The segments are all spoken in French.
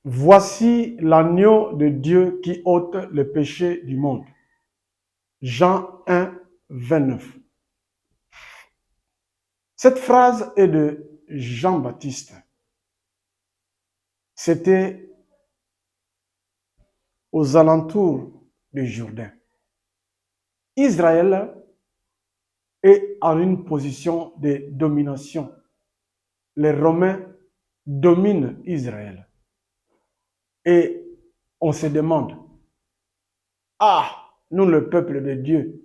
Voici l'agneau de Dieu qui ôte le péché du monde. Jean 1, 29. Cette phrase est de Jean-Baptiste. C'était aux alentours du Jourdain. Israël est en une position de domination. Les Romains dominent Israël. Et on se demande, nous le peuple de Dieu,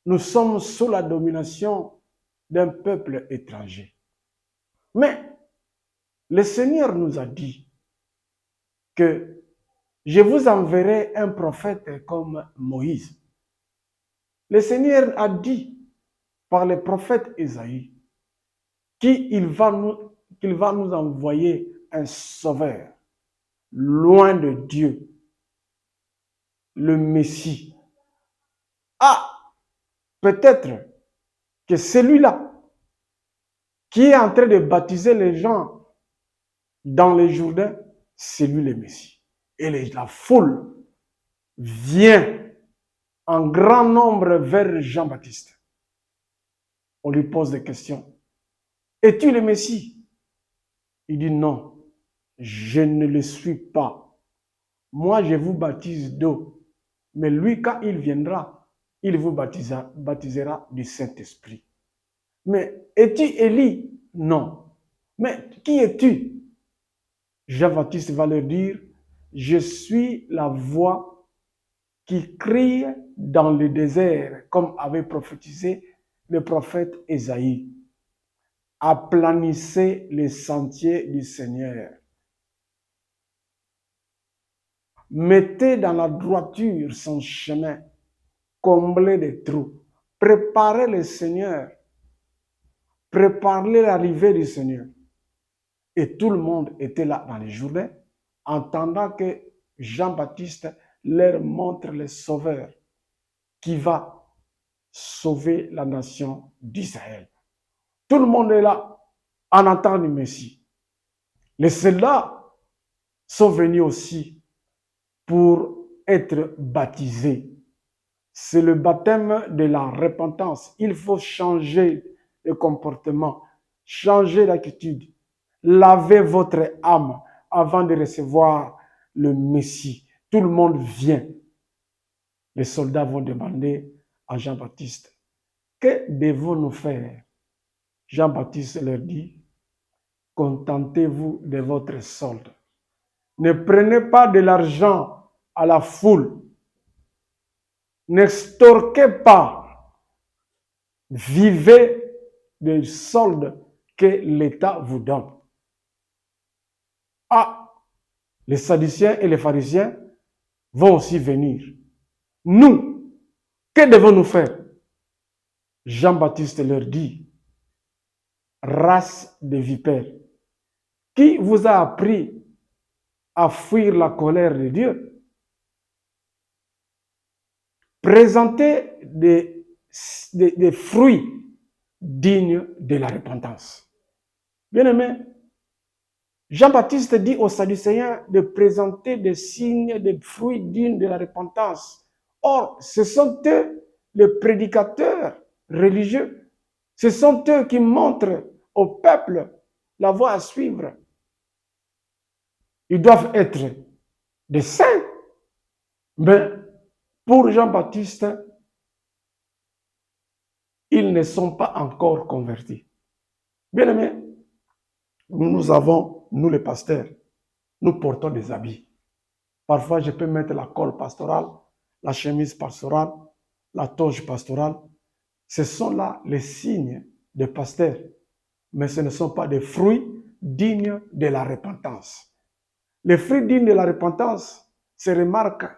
nous sommes sous la domination d'un peuple étranger. Mais le Seigneur nous a dit que je vous enverrai un prophète comme Moïse. Le Seigneur a dit par le prophète Isaïe qu'il va nous envoyer un sauveur loin de Dieu, le Messie. Peut-être que celui-là qui est en train de baptiser les gens dans les Jourdains, c'est lui le Messie. Et la foule vient en grand nombre vers Jean-Baptiste. On lui pose des questions. Es-tu le Messie? Il dit non, je ne le suis pas. Moi, je vous baptise d'eau. Mais lui, quand il viendra, il vous baptisera du Saint-Esprit. Mais es-tu Élie? Non. Mais qui es-tu? Jean-Baptiste va leur dire, je suis la voix qui crie dans le désert, comme avait prophétisé le prophète Ésaïe. Aplanissez les sentiers du Seigneur. Mettez dans la droiture son chemin, comblez les trous. Préparez le Seigneur. Préparez l'arrivée du Seigneur. Et tout le monde était là dans les Jourdains, entendant que Jean-Baptiste leur montre le Sauveur qui va sauver la nation d'Israël. Tout le monde est là en attendant le Messie. Les soldats sont venus aussi pour être baptisés. C'est le baptême de la repentance. Il faut changer le comportement, changer l'attitude. Lavez votre âme avant de recevoir le Messie. Tout le monde vient. Les soldats vont demander à Jean-Baptiste, que devons-nous faire? Jean-Baptiste leur dit, contentez-vous de votre solde. Ne prenez pas de l'argent à la foule. N'extorquez pas. Vivez des soldes que l'État vous donne. Les Sadducéens et les pharisiens vont aussi venir. Nous, que devons-nous faire? Jean-Baptiste leur dit, race de vipères, qui vous a appris à fuir la colère de Dieu? Présentez des fruits dignes de la repentance. Bien-aimés, Jean-Baptiste dit aux Sadducéens de présenter des signes, des fruits dignes de la repentance. Or, ce sont eux les prédicateurs religieux. Ce sont eux qui montrent au peuple la voie à suivre. Ils doivent être des saints. Mais pour Jean-Baptiste, ils ne sont pas encore convertis. Bien-aimés, nous les pasteurs, nous portons des habits. Parfois, je peux mettre la colle pastorale, la chemise pastorale, la toge pastorale. Ce sont là les signes des pasteurs. Mais ce ne sont pas des fruits dignes de la repentance. Les fruits dignes de la repentance se remarquent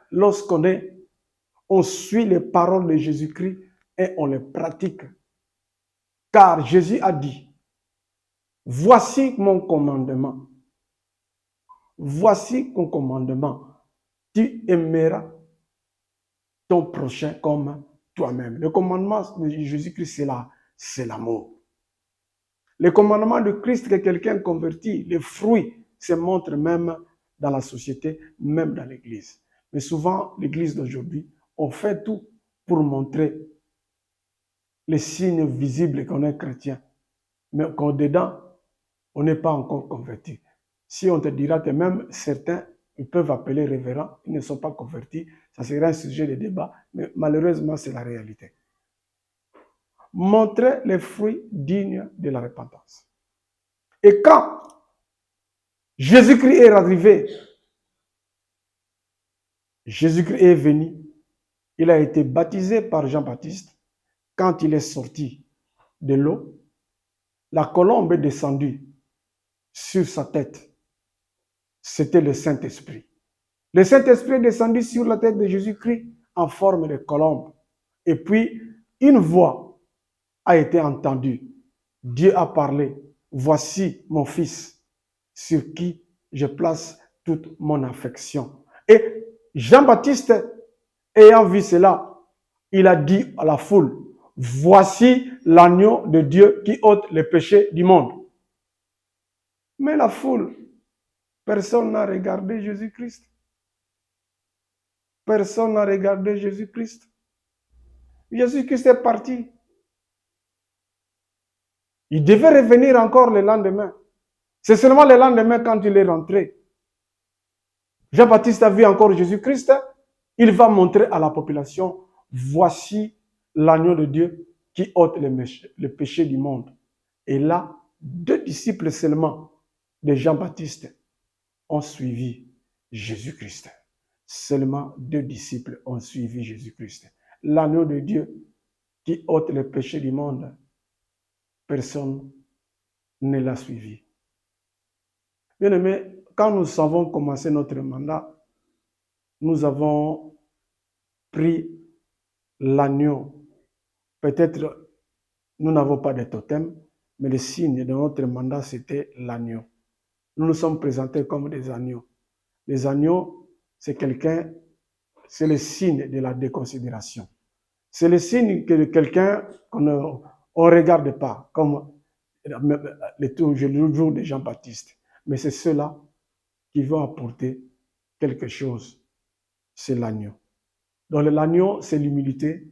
on suit les paroles de Jésus-Christ et on les pratique. Car Jésus a dit, voici mon commandement. Voici ton commandement. Tu aimeras ton prochain comme toi-même. Le commandement de Jésus-Christ, c'est l'amour. Le commandement de Christ que quelqu'un converti, les fruits se montrent même dans la société, même dans l'église. Mais souvent, l'église d'aujourd'hui, on fait tout pour montrer les signes visibles qu'on est chrétien. Mais qu'au-dedans, on n'est pas encore converti. Si on te dira que même certains ils peuvent appeler révérends, ils ne sont pas convertis, ça serait un sujet de débat, mais malheureusement, c'est la réalité. Montrer les fruits dignes de la repentance. Et quand Jésus-Christ est arrivé, Jésus-Christ est venu, il a été baptisé par Jean-Baptiste. Quand il est sorti de l'eau, la colombe est descendue sur sa tête. C'était le Saint-Esprit. Le Saint-Esprit est descendu sur la tête de Jésus-Christ en forme de colombe. Et puis, une voix a été entendue. Dieu a parlé. Voici mon fils, sur qui je place toute mon affection. Et Jean-Baptiste, ayant vu cela, il a dit à la foule, voici l'agneau de Dieu qui ôte les péchés du monde. Mais la foule, personne n'a regardé Jésus-Christ. Personne n'a regardé Jésus-Christ. Jésus-Christ est parti. Il devait revenir encore le lendemain. C'est seulement le lendemain quand il est rentré. Jean-Baptiste a vu encore Jésus-Christ. Il va montrer à la population, voici l'agneau de Dieu qui ôte le péché du monde. Et là, 2 disciples seulement de Jean-Baptiste ont suivi Jésus-Christ. Seulement 2 disciples ont suivi Jésus-Christ. L'agneau de Dieu qui ôte le péché du monde, personne ne l'a suivi. Bien aimé, quand nous avons commencé notre mandat, nous avons pris l'agneau. Peut-être nous n'avons pas de totem, mais le signe de notre mandat, c'était l'agneau. Nous nous sommes présentés comme des agneaux. Les agneaux, c'est c'est le signe de la déconsidération. C'est le signe de quelqu'un qu'on ne regarde pas, comme le jour de Jean-Baptiste. Mais c'est ceux-là qui vont apporter quelque chose. C'est l'agneau. Donc l'agneau, c'est l'humilité,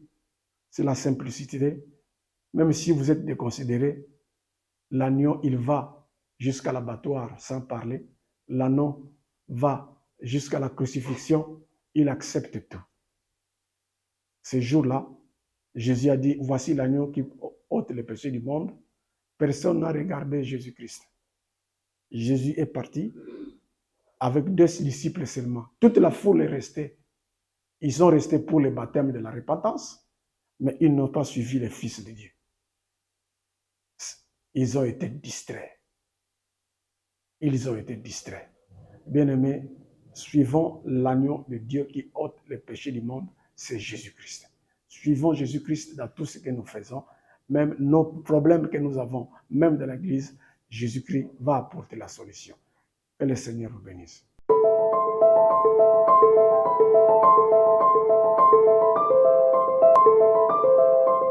c'est la simplicité. Même si vous êtes déconsidéré, l'agneau, il va jusqu'à l'abattoir sans parler. L'agneau va jusqu'à la crucifixion, il accepte tout. Ce jour-là, Jésus a dit, voici l'agneau qui ôte les péchés du monde. Personne n'a regardé Jésus-Christ. Jésus est parti avec 2 disciples seulement. Toute la foule est restée. Ils sont restés pour le baptême de la repentance, mais ils n'ont pas suivi les fils de Dieu. Ils ont été distraits. Ils ont été distraits. Bien-aimés, suivons l'agneau de Dieu qui ôte les péchés du monde, c'est Jésus-Christ. Suivons Jésus-Christ dans tout ce que nous faisons, même nos problèmes que nous avons, même dans l'Église, Jésus-Christ va apporter la solution. Que le Seigneur vous bénisse.